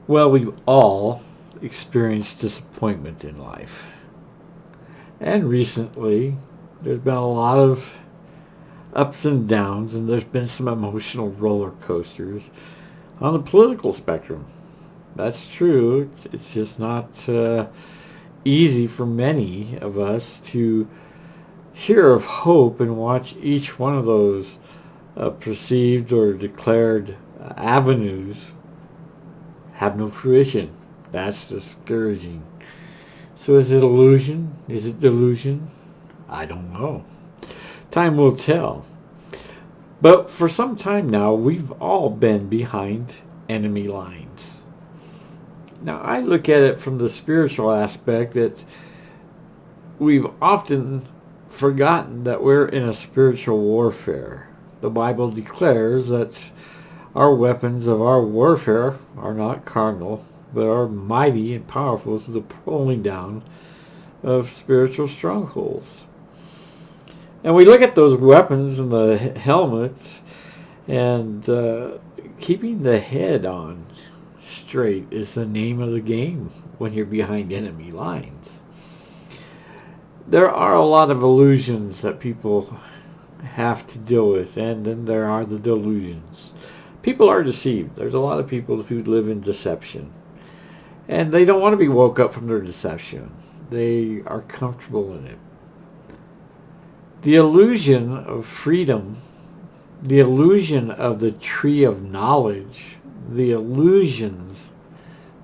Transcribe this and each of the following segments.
Well, we've all experienced disappointment in life. And recently, there's been a lot of ups and downs, and there's been some emotional roller coasters on the political spectrum. That's true. It's just not easy for many of us to hear of hope and watch each one of those perceived or declared avenues have no fruition. That's discouraging. So is it illusion? Is it delusion? I don't know. Time will tell. But for some time now, we've all been behind enemy lines. Now, I look at it from the spiritual aspect that we've often forgotten that we're in a spiritual warfare. The Bible declares that our weapons of our warfare are not carnal, but are mighty and powerful to the pulling down of spiritual strongholds. And we look at those weapons and the helmets, and keeping the head on straight is the name of the game when you're behind enemy lines. There are a lot of illusions that people have to deal with, and then there are the delusions. People are deceived. There's a lot of people who live in deception, and they don't want to be woke up from their deception. They are comfortable in it. The illusion of freedom, the illusion of the tree of knowledge, the illusions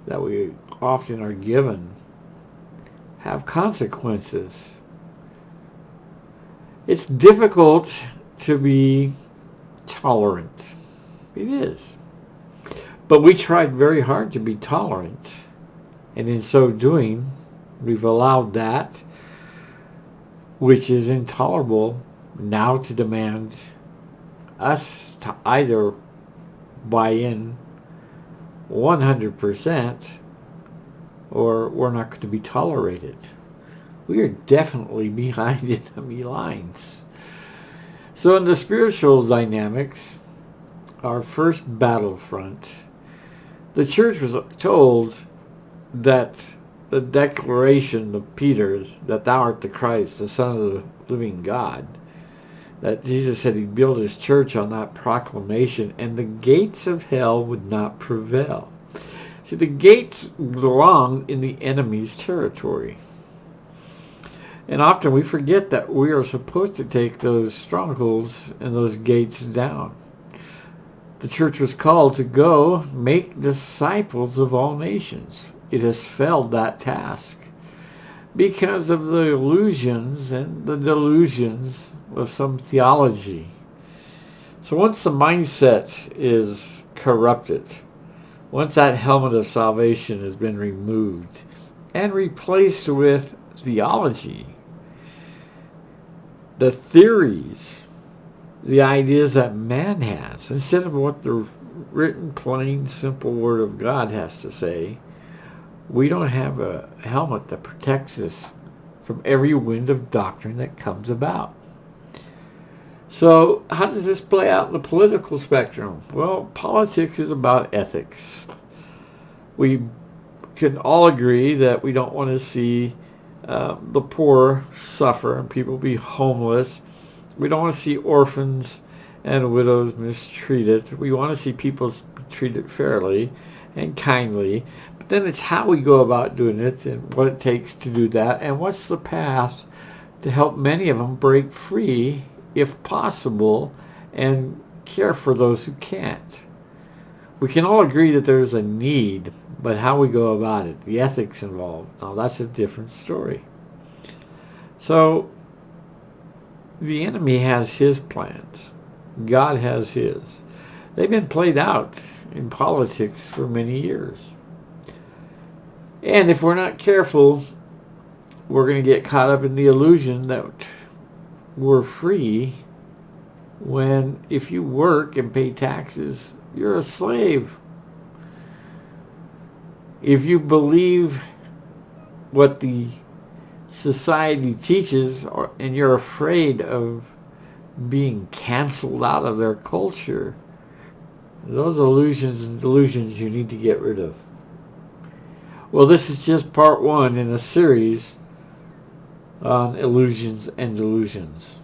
that we often are given have consequences. It's difficult to be tolerant. It is. But we tried very hard to be tolerant. And in so doing, we've allowed that which is intolerable now to demand us to either buy in 100% or we're not going to be tolerated. We are definitely behind enemy lines. So in the spiritual dynamics, our first battlefront, the church was told that the declaration of Peter that thou art the Christ, the Son of the living God, that Jesus said he'd build his church on that proclamation, and the gates of hell would not prevail. See, the gates belong in the enemy's territory. And often we forget that we are supposed to take those strongholds and those gates down. The church was called to go make disciples of all nations. It has failed that task because of the illusions and the delusions of some theology. So once the mindset is corrupted, once that helmet of salvation has been removed and replaced with theology, the theories, the ideas that man has, instead of what the written, plain, simple Word of God has to say, we don't have a helmet that protects us from every wind of doctrine that comes about. So how does this play out in the political spectrum? Well, politics is about ethics. We can all agree that we don't want to see the poor suffer and people be homeless. We don't want to see orphans and widows mistreated. We want to see people treated fairly and kindly. But then it's how we go about doing it and what it takes to do that, and what's the path to help many of them break free, if possible, and care for those who can't. We can all agree that there's a need, but how we go about it, the ethics involved, now that's a different story. So the enemy has his plans. God has his. They've been played out in politics for many years. And if we're not careful, we're going to get caught up in the illusion that we're free when if you work and pay taxes, you're a slave. If you believe what the society teaches and you're afraid of being canceled out of their culture, those illusions and delusions you need to get rid of. Well, this is just part one in a series on illusions and delusions.